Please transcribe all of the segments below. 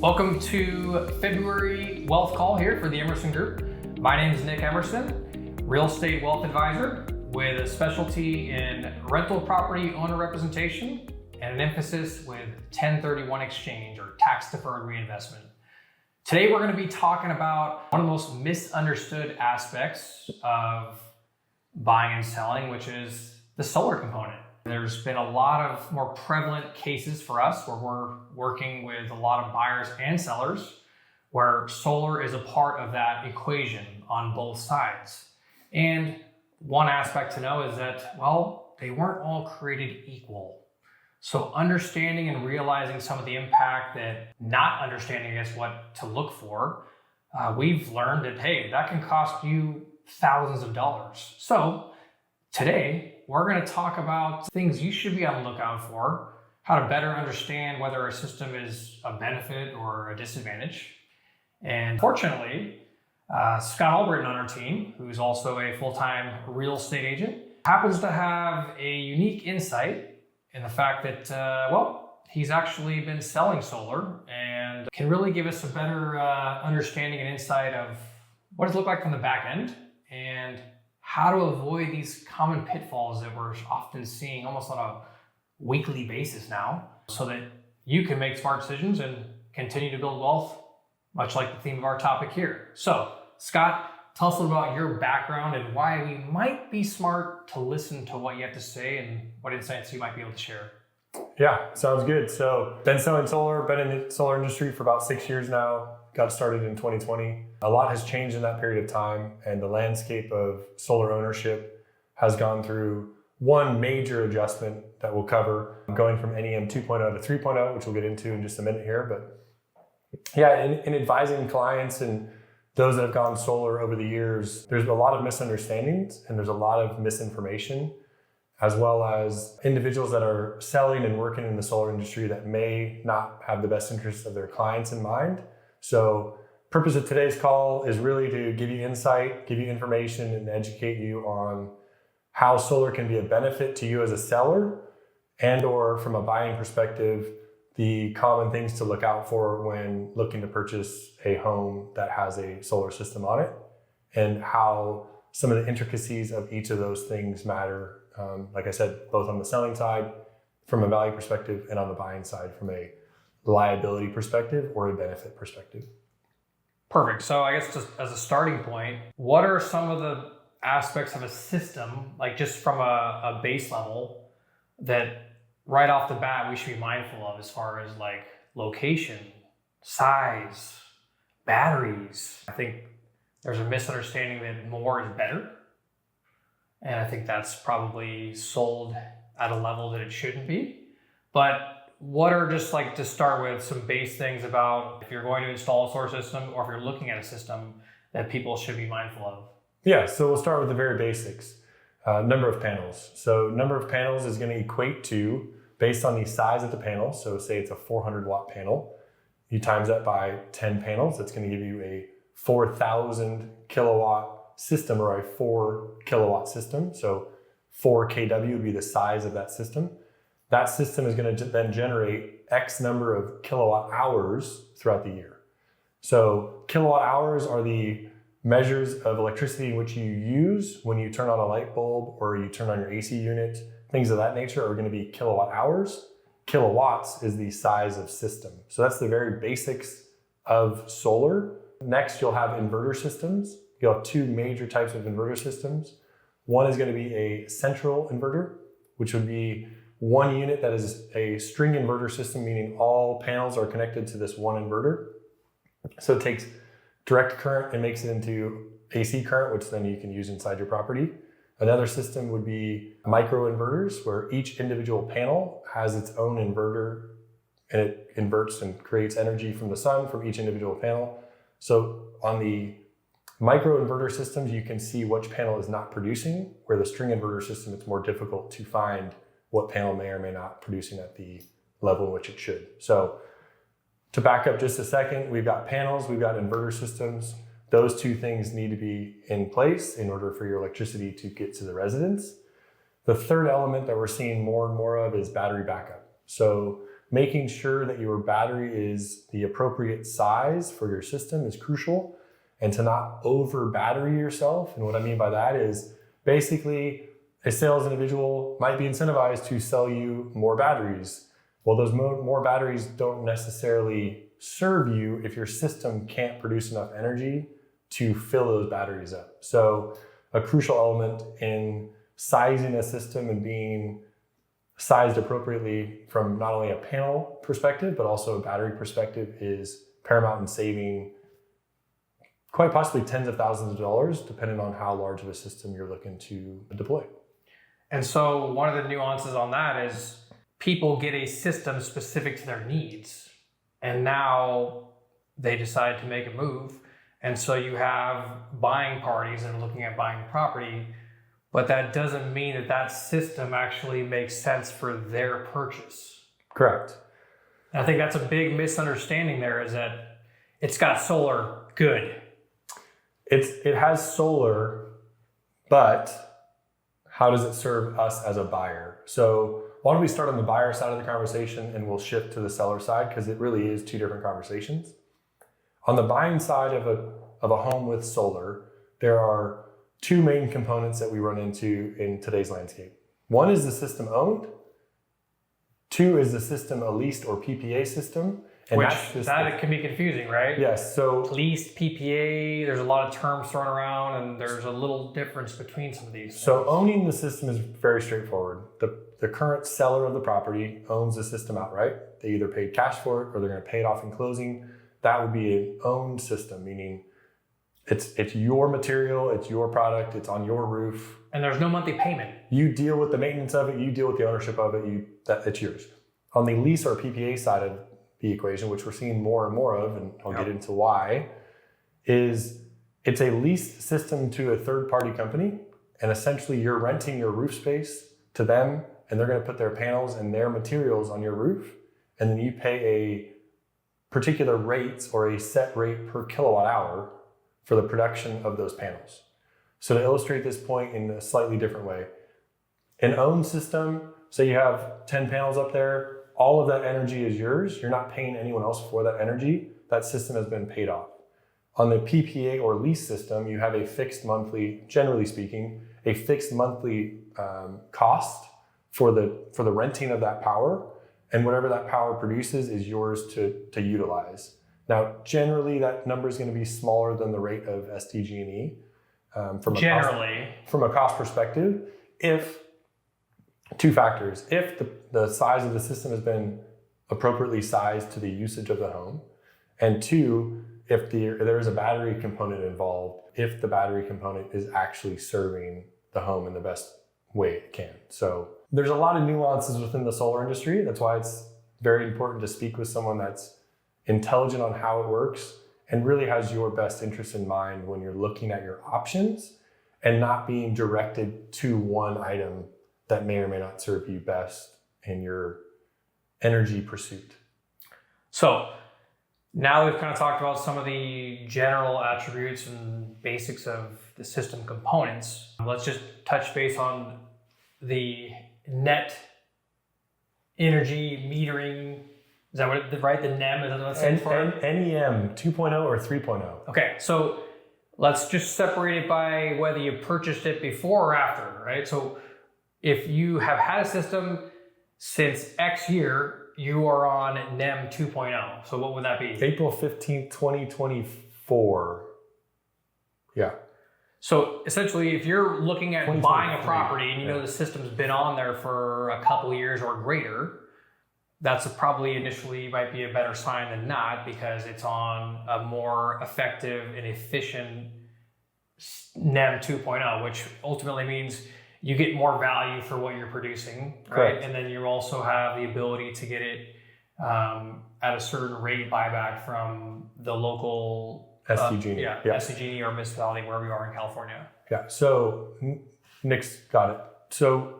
Welcome to February Wealth Call here for the Emerson Group. My name is Nick Emerson, real estate wealth advisor with a specialty in rental property owner representation and an emphasis with 1031 exchange or tax deferred reinvestment. Today we're going to be talking about one of the most misunderstood aspects of buying and selling, which is the solar component. There's been a lot of more prevalent cases for us where we're working with a lot of buyers and sellers where solar is a part of that equation on both sides. And one aspect to know is that, well, they weren't all created equal. So understanding and realizing some of the impact that not understanding, I guess, what to look for, we've learned that, hey, that can cost you thousands of dollars. So today, we're going to talk about things you should be on the lookout for, how to better understand whether a system is a benefit or a disadvantage. And fortunately, Scott Albritton on our team, who's also a full-time real estate agent, happens to have a unique insight in the fact that, he's actually been selling solar and can really give us a better understanding and insight of what does it look like from the back end and how to avoid these common pitfalls that we're often seeing almost on a weekly basis now, so that you can make smart decisions and continue to build wealth, much like the theme of our topic here. So, Scott, tell us a little about your background and why we might be smart to listen to what you have to say and what insights you might be able to share. Yeah, sounds good. So, been selling solar, been in the solar industry for about 6 years now. Got started in 2020. A lot has changed in that period of time, and the landscape of solar ownership has gone through one major adjustment that we'll cover, going from NEM 2.0 to 3.0, which we'll get into in just a minute here. But yeah, in advising clients and those that have gone solar over the years, there's a lot of misunderstandings and there's a lot of misinformation, as well as individuals that are selling and working in the solar industry that may not have the best interests of their clients in mind. So purpose of today's call is really to give you insight, give you information, and educate you on how solar can be a benefit to you as a seller, and or from a buying perspective, the common things to look out for when looking to purchase a home that has a solar system on it, and how some of the intricacies of each of those things matter. Like I said, both on the selling side from a value perspective and on the buying side from a liability perspective or a benefit perspective. Perfect. So I guess just as a starting point, what are some of the aspects of a system, like just from a base level, that right off the bat we should be mindful of as far as like location, size, batteries? I think there's a misunderstanding that more is better. And I think that's probably sold at a level that it shouldn't be. But what are, just like to start with, some base things about if you're going to install a solar system or if you're looking at a system that people should be mindful of? Yeah, so we'll start with the very basics. Number of panels. So number of panels is going to equate to, based on the size of the panel, so say it's a 400 watt panel, you times that by 10 panels, that's going to give you a 4,000 kilowatt system or a 4 kilowatt system. So 4 kW would be the size of that system. That system is going to then generate X number of kilowatt hours throughout the year. So kilowatt hours are the measures of electricity which you use when you turn on a light bulb or you turn on your AC unit. Things of that nature are going to be kilowatt hours. Kilowatts is the size of system. So that's the very basics of solar. Next, you'll have inverter systems. You'll have two major types of inverter systems. One is going to be a central inverter, which would be one unit that is a string inverter system, meaning all panels are connected to this one inverter. So it takes direct current and makes it into AC current, which then you can use inside your property. Another system would be micro inverters, where each individual panel has its own inverter and it inverts and creates energy from the sun from each individual panel. So on the micro inverter systems, you can see which panel is not producing, where the string inverter system, it's more difficult to find what panel may or may not producing at the level in which it should. So to back up just a second, we've got panels, we've got inverter systems. Those two things need to be in place in order for your electricity to get to the residence. The third element that we're seeing more and more of is battery backup. So making sure that your battery is the appropriate size for your system is crucial, and to not over battery yourself. And what I mean by that is basically a sales individual might be incentivized to sell you more batteries. Well, those more batteries don't necessarily serve you if your system can't produce enough energy to fill those batteries up. So a crucial element in sizing a system and being sized appropriately from not only a panel perspective, but also a battery perspective is paramount in saving quite possibly tens of thousands of dollars, depending on how large of a system you're looking to deploy. And so one of the nuances on that is people get a system specific to their needs, and now they decide to make a move. And so you have buying parties that are looking at buying property, but that doesn't mean that that system actually makes sense for their purchase. Correct. And I think that's a big misunderstanding there, is that it's got solar, good. It has solar, but how does it serve us as a buyer? So why don't we start on the buyer side of the conversation and we'll shift to the seller side, because it really is two different conversations. On the buying side of a home with solar, there are two main components that we run into in today's landscape. One is the system owned. Two is the system a leased or PPA system. And that can be confusing, right? Yes. So leased, PPA, there's a lot of terms thrown around, and there's a little difference between some of these things. So owning the system is very straightforward. The current seller of the property owns the system outright. They either paid cash for it or they're going to pay it off in closing. That would be an owned system, meaning it's your material, it's your product, it's on your roof. And there's no monthly payment. You deal with the maintenance of it, you deal with the ownership of it, it's yours. On the lease or PPA side of the equation, which we're seeing more and more of, and I'll get into why, is it's a leased system to a third-party company, and essentially you're renting your roof space to them, and they're going to put their panels and their materials on your roof, and then you pay a particular rates or a set rate per kilowatt hour for the production of those panels. So to illustrate this point in a slightly different way, an owned system, say you have 10 panels up there, all of that energy is yours. You're not paying anyone else for that energy. That system has been paid off. On the PPA or lease system, you have a fixed monthly, generally speaking, a fixed monthly cost for the renting of that power, and whatever that power produces is yours to utilize. Now, generally, that number is going to be smaller than the rate of SDG&E from a cost perspective. If two factors: if the size of the system has been appropriately sized to the usage of the home, and two, if there is a battery component involved, if the battery component is actually serving the home in the best way it can. So there's a lot of nuances within the solar industry. That's why it's very important to speak with someone that's intelligent on how it works and really has your best interest in mind when you're looking at your options, and not being directed to one item that may or may not serve you best in your energy pursuit. So now we've kind of talked about some of the general attributes and basics of the system components. Let's just touch base on the net energy metering. Is that what, right? The NEM, is that what it stands for? NEM 2.0 or 3.0. Okay, so let's just separate it by whether you purchased it before or after, right? So if you have had a system since X year, you are on NEM 2.0. So what would that be? April 15th, 2024. Yeah. So essentially, if you're looking at buying a property and you know the system's been on there for a couple of years or greater, that's probably initially might be a better sign than not, because it's on a more effective and efficient NEM 2.0, which ultimately means you get more value for what you're producing, right? Correct. And then you also have the ability to get it at a certain rate buyback from the local SDG&E. SDG&E or municipality, wherever you are in California. Yeah, so Nick's got it. So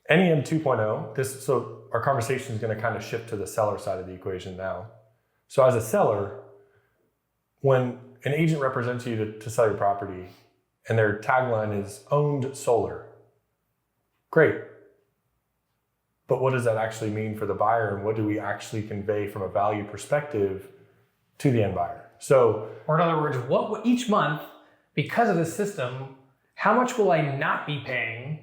NEM 2.0, so our conversation is going to kind of shift to the seller side of the equation now. So as a seller, when an agent represents you to sell your property and their tagline is owned solar, great. but what does that actually mean for the buyer, and what do we actually convey from a value perspective to the end buyer? So, or in other words, what each month, because of the system, how much will I not be paying?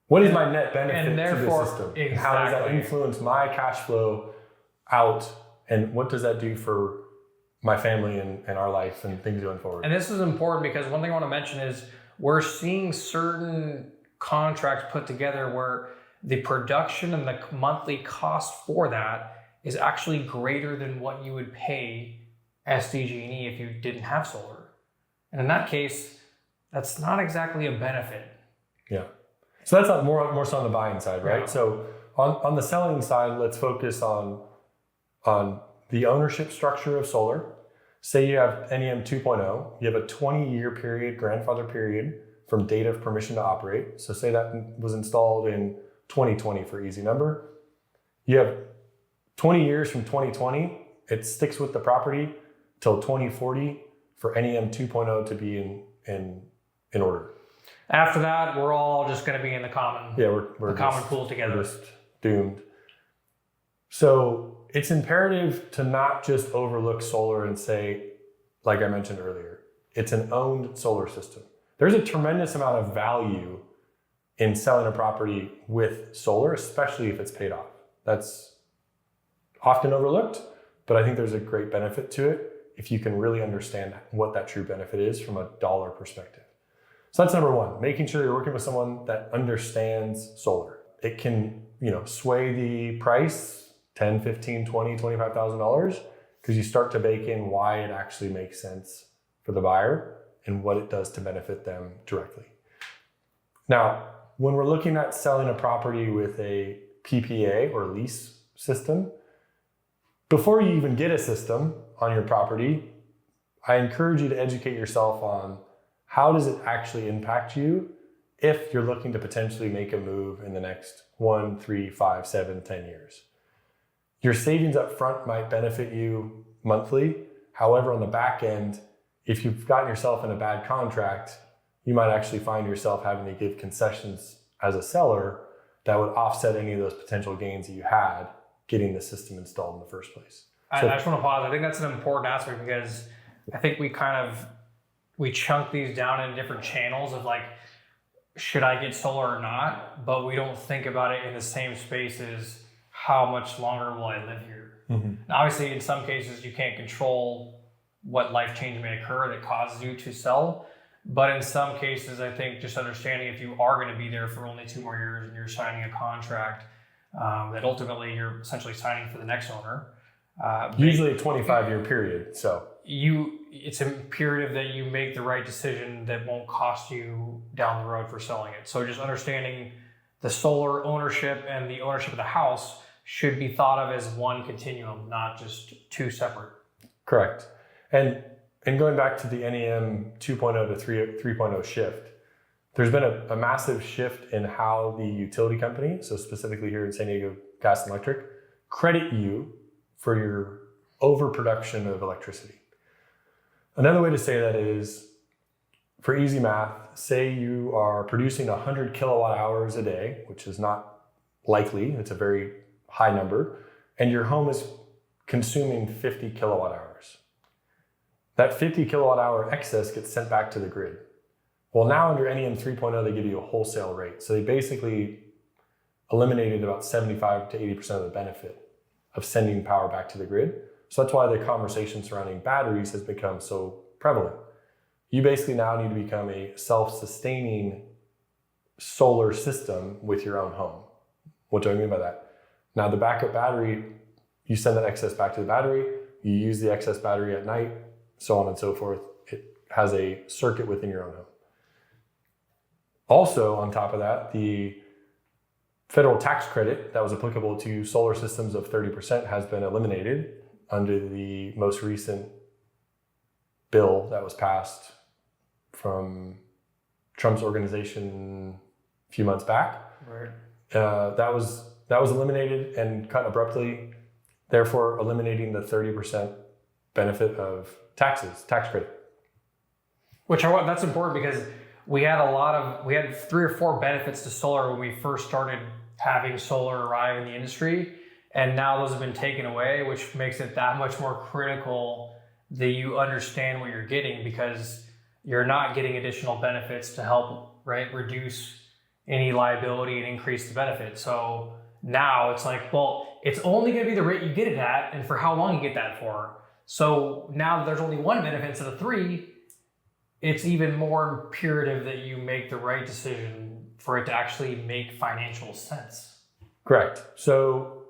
What is my net benefit and therefore, to the system? exactly. How does that influence my cash flow out? And what does that do for my family and our life and things going forward? And this is important because one thing I want to mention is we're seeing certain contracts put together where the production and the monthly cost for that is actually greater than what you would pay SDG&E if you didn't have solar. And in that case, that's not exactly a benefit. Yeah. So that's not more so on the buying side, right? Yeah. So on the selling side, let's focus on the ownership structure of solar. Say you have NEM 2.0, you have a 20-year period, grandfather period, from date of permission to operate. So say that was installed in 2020 for easy number. You have 20 years from 2020, it sticks with the property till 2040 for NEM 2.0 to be in order. After that, we're all just going to be in the common, we're common pool together. We're just doomed. So it's imperative to not just overlook solar and say, like I mentioned earlier, it's an owned solar system. There's a tremendous amount of value in selling a property with solar, especially if it's paid off. That's often overlooked, but I think there's a great benefit to it if you can really understand what that true benefit is from a dollar perspective. So that's number one, making sure you're working with someone that understands solar. It can, sway the price $10, $15, $20, $25,000 because you start to bake in why it actually makes sense for the buyer and what it does to benefit them directly. Now, when we're looking at selling a property with a PPA or lease system, before you even get a system on your property, I encourage you to educate yourself on how does it actually impact you if you're looking to potentially make a move in the next 1, 3, 5, 7, 10 years. Your savings up front might benefit you monthly. However, on the back end, if you've gotten yourself in a bad contract, you might actually find yourself having to give concessions as a seller that would offset any of those potential gains that you had getting the system installed in the first place. I just want to pause. I think that's an important aspect because I think we chunk these down in different channels of like, should I get solar or not? But we don't think about it in the same space as how much longer will I live here? Mm-hmm. Now, obviously, in some cases, you can't control what life change may occur that causes you to sell. But in some cases, I think just understanding if you are going to be there for only 2 more years and you're signing a contract, that ultimately you're essentially signing for the next owner. Usually a 25-year period. So it's imperative that you make the right decision that won't cost you down the road for selling it. So just understanding the solar ownership and the ownership of the house should be thought of as one continuum, not just 2 separate. Correct. And going back to the NEM 2.0 to 3.0 shift, there's been a massive shift in how the utility company, so specifically here in San Diego Gas and Electric, credit you for your overproduction of electricity. Another way to say that is, for easy math, say you are producing 100 kilowatt hours a day, which is not likely, it's a very high number, and your home is consuming 50 kilowatt hours. That 50 kilowatt hour excess gets sent back to the grid. Well, now under NEM 3.0, they give you a wholesale rate. So they basically eliminated about 75 to 80% of the benefit of sending power back to the grid. So that's why the conversation surrounding batteries has become so prevalent. You basically now need to become a self-sustaining solar system with your own home. What do I mean by that? Now the backup battery, you send that excess back to the battery, you use the excess battery at night, so on and so forth. It has a circuit within your own home. Also, on top of that, the federal tax credit that was applicable to solar systems of 30% has been eliminated under the most recent bill that was passed from Trump's organization a few months back. Right. That was eliminated and cut abruptly, therefore eliminating the 30% benefit of tax credit. That's important because we had 3 or 4 benefits to solar when we first started having solar arrive in the industry. And now those have been taken away, which makes it that much more critical that you understand what you're getting, because you're not getting additional benefits to help, right, reduce any liability and increase the benefit. So now it's like, well, it's only going to be the rate you get it at and for how long you get that for. So now that there's only one benefit instead of three, it's even more imperative that you make the right decision for it to actually make financial sense. Correct. So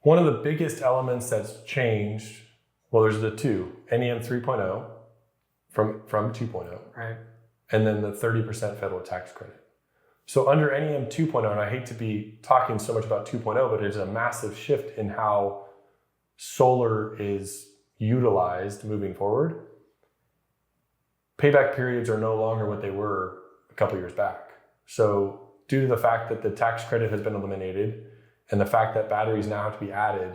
one of the biggest elements that's changed, well, there's the two, NEM 3.0 from 2.0, right, and then the 30% federal tax credit. So under NEM 2.0, and I hate to be talking so much about 2.0, but it's a massive shift in how solar is utilized moving forward. Payback periods are no longer what they were a couple years back. So due to the fact that the tax credit has been eliminated and the fact that batteries now have to be added,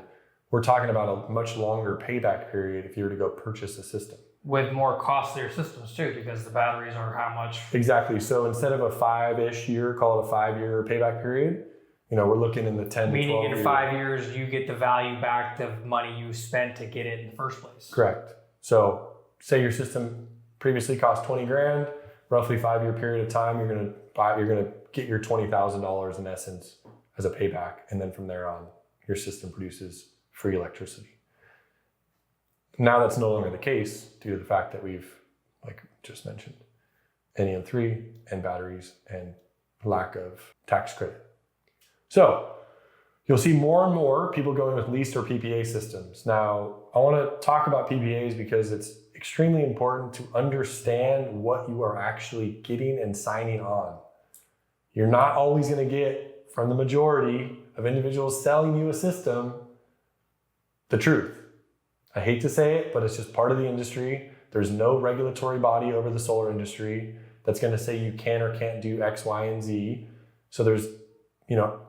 we're talking about a much longer payback period if you were to go purchase a system. With more costlier systems too, because the batteries are how much? Exactly. So instead of a 5-ish year, call it a 5-year payback period, we're looking in the 10 to 12 Meaning in years. 5 years, you get the value back the money you spent to get it in the first place. Correct. So say your system previously cost 20 grand, roughly 5-year period of time, you're going to get your $20,000 in essence as a payback. And then from there on, your system produces free electricity. Now that's no longer the case due to the fact that we've, like just mentioned, NEM 3 and batteries and lack of tax credit. So you'll see more and more people going with leased or PPA systems. Now, I want to talk about PPAs because it's extremely important to understand what you are actually getting and signing on. You're not always going to get, from the majority of individuals selling you a system, the truth. I hate to say it, but it's just part of the industry. There's no regulatory body over the solar industry that's going to say you can or can't do X, Y, and Z. So there's,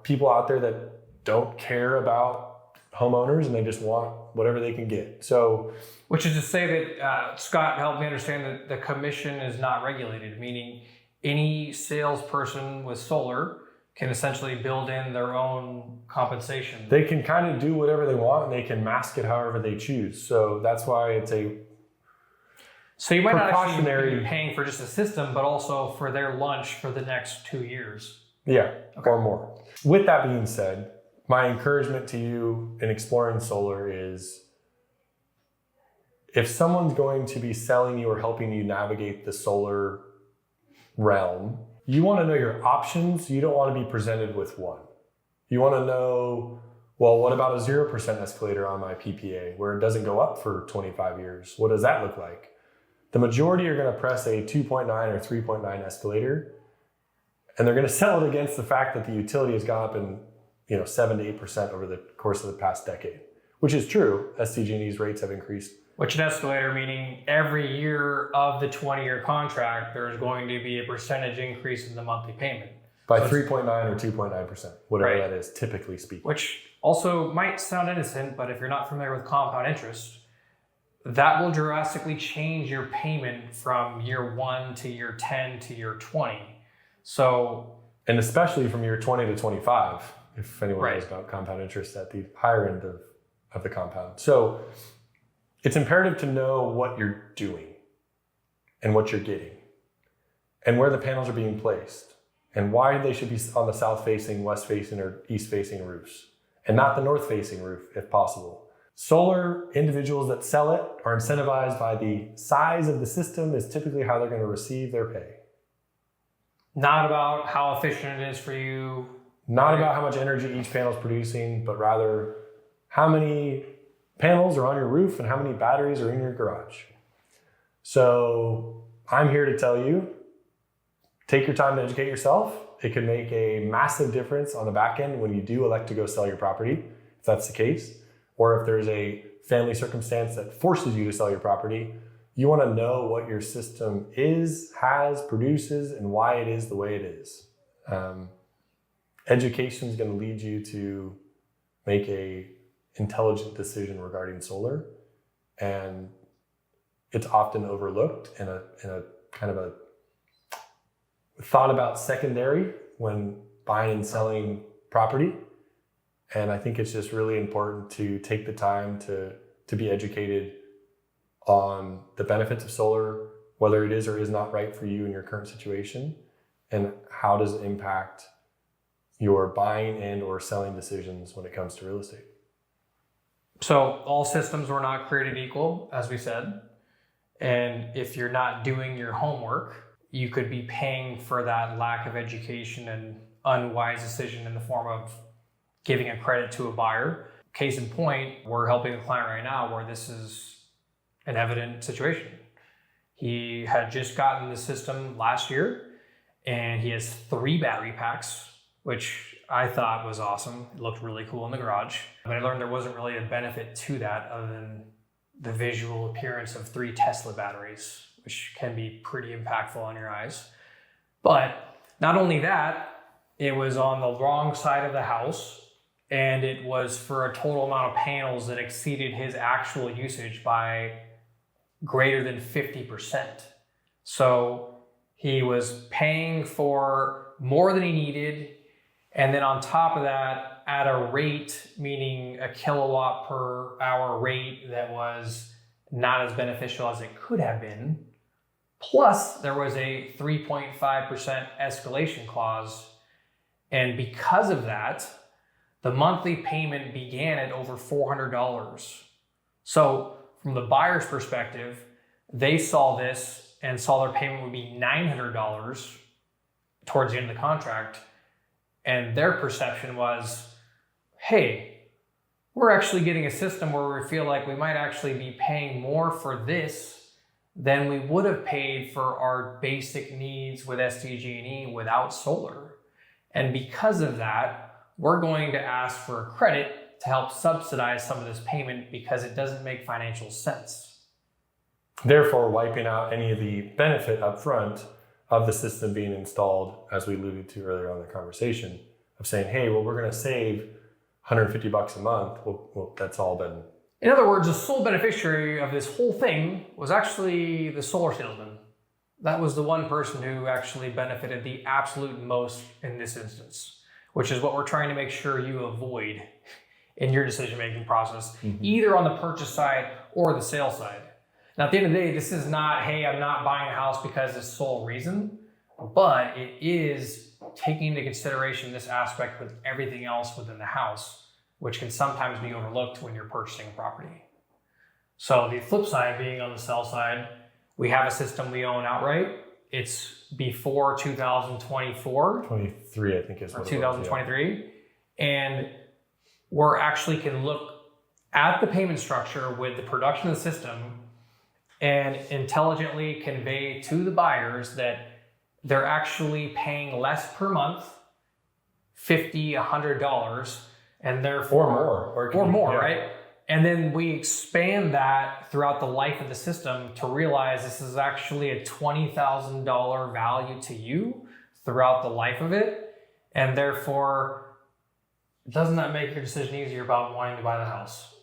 people out there that don't care about homeowners and they just want whatever they can get. So, which is to say that Scott helped me understand that the commission is not regulated, meaning any salesperson with solar can essentially build in their own compensation. They can kind of do whatever they want and they can mask it however they choose. So that's why it's a So you might not actually be paying for just a system, but also for their lunch for the next 2 years. Yeah, okay. Or more. With that being said, my encouragement to you in exploring solar is if someone's going to be selling you or helping you navigate the solar realm, you want to know your options. You don't want to be presented with one. You want to know, well, what about a 0% escalator on my PPA where it doesn't go up for 25 years? What does that look like? The majority are going to press a 2.9 or 3.9 escalator, and they're going to sell it against the fact that the utility has gone up in 7 to 8% over the course of the past decade, which is true. SDG&E's rates have increased. Which an escalator, meaning every year of the 20-year contract, there's going to be a percentage increase in the monthly payment. By 3.9 or 2.9%, whatever right. That is, typically speaking. Which also might sound innocent, but if you're not familiar with compound interest, that will drastically change your payment from year 1 to year 10 to year 20. So, and especially from year 20 to 25, if anyone right. knows about compound interest at the higher end of the compound. So it's imperative to know what you're doing and what you're getting and where the panels are being placed and why they should be on the south-facing, west-facing, or east-facing roofs and not the north-facing roof if possible. Solar individuals that sell it are incentivized by the size of the system is typically how they're going to receive their pay. Not about how efficient it is for you. Not about how much energy each panel is producing, but rather how many panels are on your roof and how many batteries are in your garage. So I'm here to tell you, take your time to educate yourself. It can make a massive difference on the back end when you do elect to go sell your property, if that's the case, or if there's a family circumstance that forces you to sell your property. You want to know what your system is, has, produces, and why it is the way it is. Education is going to lead you to make a intelligent decision regarding solar, and it's often overlooked in a kind of a thought about secondary when buying and selling property. And I think it's just really important to take the time to be educated on the benefits of solar, whether it is or is not right for you in your current situation, and how does it impact your buying and or selling decisions when it comes to real estate. So all systems were not created equal, as we said. And if you're not doing your homework, you could be paying for that lack of education and unwise decision in the form of giving a credit to a buyer. Case in point, we're helping a client right now where this is an evident situation. He had just gotten the system last year and he has 3 battery packs, which I thought was awesome. It looked really cool in the garage. But I learned there wasn't really a benefit to that other than the visual appearance of 3 Tesla batteries, which can be pretty impactful on your eyes. But not only that, it was on the wrong side of the house, and it was for a total amount of panels that exceeded his actual usage by greater than 50%. So he was paying for more than he needed, and then on top of that, at a rate, meaning a kilowatt per hour rate that was not as beneficial as it could have been. Plus, there was a 3.5% escalation clause. And because of that, the monthly payment began at over $400. So from the buyer's perspective, they saw this and saw their payment would be $900 towards the end of the contract. And their perception was, hey, we're actually getting a system where we feel like we might actually be paying more for this than we would have paid for our basic needs with SDG&E without solar. And because of that, we're going to ask for a credit to help subsidize some of this payment because it doesn't make financial sense. Therefore, wiping out any of the benefit up front of the system being installed, as we alluded to earlier on in the conversation, of saying, hey, well, we're going to save $150 a month. Well, that's all been. In other words, the sole beneficiary of this whole thing was actually the solar salesman. That was the one person who actually benefited the absolute most in this instance, which is what we're trying to make sure you avoid in your decision-making process, either on the purchase side or the sale side. Now, at the end of the day, this is not, hey, I'm not buying a house because it's sole reason, but it is taking into consideration this aspect with everything else within the house, which can sometimes be overlooked when you're purchasing a property. So the flip side being on the sell side, we have a system we own outright. It's before 2024. 23, I think is what or 2023. And we're actually can look at the payment structure with the production of the system and intelligently convey to the buyers that they're actually paying less per month, $50, $100, and therefore or more, yeah. Right? And then we expand that throughout the life of the system to realize this is actually a $20,000 value to you throughout the life of it. And therefore, doesn't that make your decision easier about wanting to buy the house?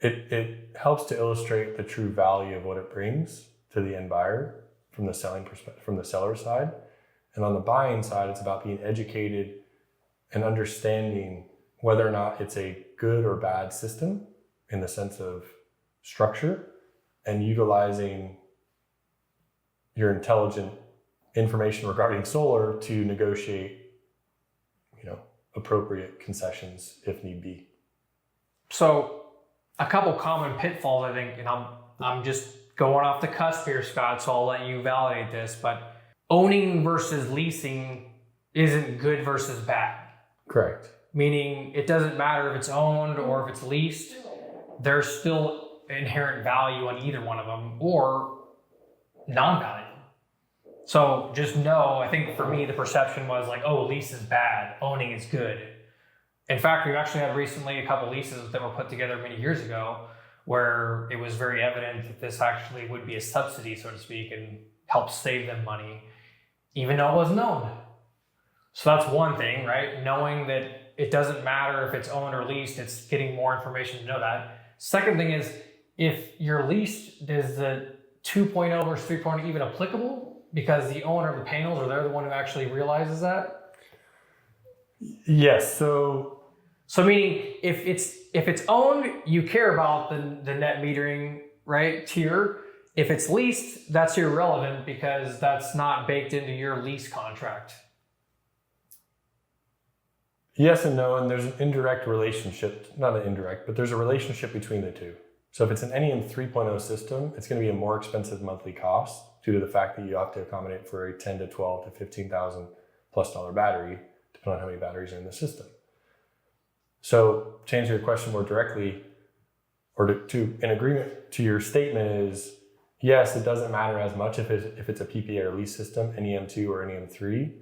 It helps to illustrate the true value of what it brings to the end buyer from the selling perspective, from the seller side. And on the buying side, it's about being educated and understanding whether or not it's a good or bad system in the sense of structure, and utilizing your intelligent information regarding solar to negotiate, appropriate concessions if need be. So a couple common pitfalls, I think, and I'm just going off the cusp here, Scott, so I'll let you validate this, but owning versus leasing isn't good versus bad. Correct. Meaning it doesn't matter if it's owned or if it's leased, there's still inherent value on either one of them or non-value. So just know, I think for me, the perception was like, oh, lease is bad, owning is good. In fact, we've actually had recently a couple leases that were put together many years ago where it was very evident that this actually would be a subsidy, so to speak, and help save them money, even though it wasn't owned. So that's one thing, right? Knowing that it doesn't matter if it's owned or leased, it's getting more information to know that. Second thing is, if you're leased, is the 2.0 versus 3.0 even applicable? Because the owner of the panels, or they're the one who actually realizes that? Yes. So meaning if it's owned, you care about the net metering, right, tier. If it's leased, that's irrelevant because that's not baked into your lease contract. yes and no, and there's an indirect relationship, not an indirect, but there's a relationship between the two. So if it's an NEM 3.0 system, it's going to be a more expensive monthly cost due to the fact that you have to accommodate for a 10 to 12 to 15,000 plus dollar battery, depending on how many batteries are in the system. So to answer your question more directly, or to in agreement to your statement is, yes, it doesn't matter as much if it's a PPA or lease system, NEM2 or NEM3.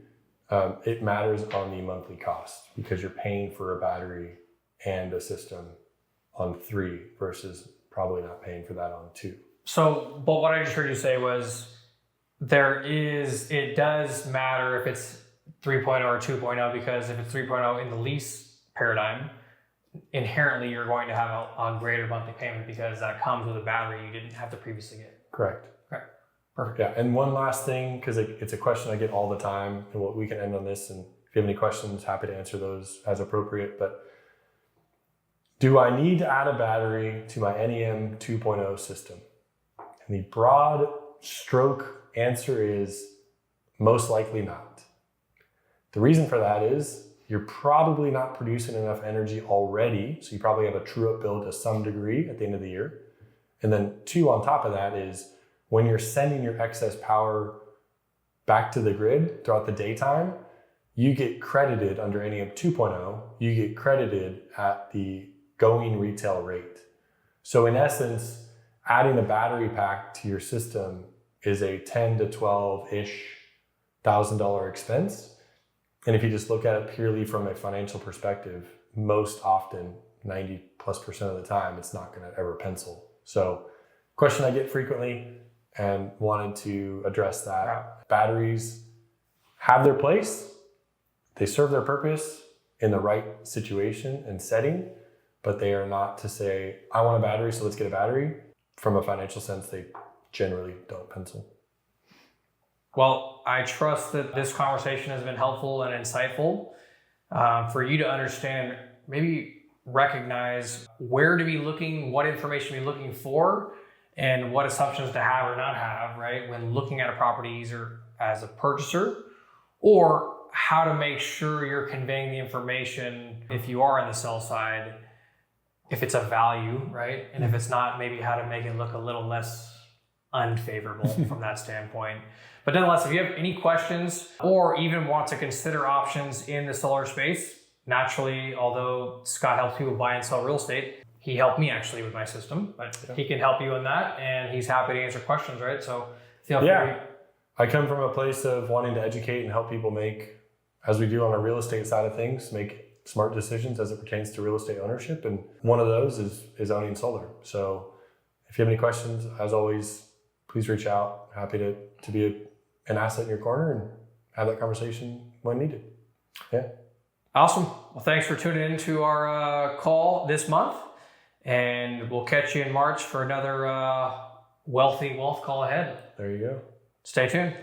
It matters on the monthly cost because you're paying for a battery and a system on 3 versus probably not paying for that on 2. So, but what I just heard you say was it does matter if it's 3.0 or 2.0, because if it's 3.0 in the lease paradigm, inherently you're going to have a greater monthly payment because that comes with a battery you didn't have to previously get. Correct. Okay, perfect. Yeah, and one last thing, because it's a question I get all the time, and we can end on this, and if you have any questions, happy to answer those as appropriate, but do I need to add a battery to my NEM 2.0 system? And the broad stroke answer is most likely not. The reason for that is you're probably not producing enough energy already, so you probably have a true-up bill to some degree at the end of the year. And then 2, on top of that is when you're sending your excess power back to the grid throughout the daytime, you get credited under NEM 2.0, you get credited at the going retail rate. So in essence, adding a battery pack to your system is a 10 to 12-ish $1,000 expense. And if you just look at it purely from a financial perspective, most often, 90+% of the time, it's not going to ever pencil. So question I get frequently and wanted to address that. Yeah. Batteries have their place. They serve their purpose in the right situation and setting, but they are not to say, I want a battery, so let's get a battery. From a financial sense, they generally don't pencil. Well, I trust that this conversation has been helpful and insightful for you to understand, maybe recognize where to be looking, what information to be looking for, and what assumptions to have or not have, right, when looking at a property either as a purchaser, or how to make sure you're conveying the information if you are on the sell side, if it's a value, right? And if it's not, maybe how to make it look a little less unfavorable from that standpoint. But nonetheless, if you have any questions or even want to consider options in the solar space, naturally, although Scott helps people buy and sell real estate, he helped me actually with my system, but he can help you in that, and he's happy to answer questions, right? So feel free. I come from a place of wanting to educate and help people make, as we do on our real estate side of things, make smart decisions as it pertains to real estate ownership. And one of those is owning solar. So if you have any questions, as always, please reach out. Happy to be an asset in your corner and have that conversation when needed. Yeah. Awesome. Well, thanks for tuning in to our call this month, and we'll catch you in March for another wealth call ahead. There you go. Stay tuned.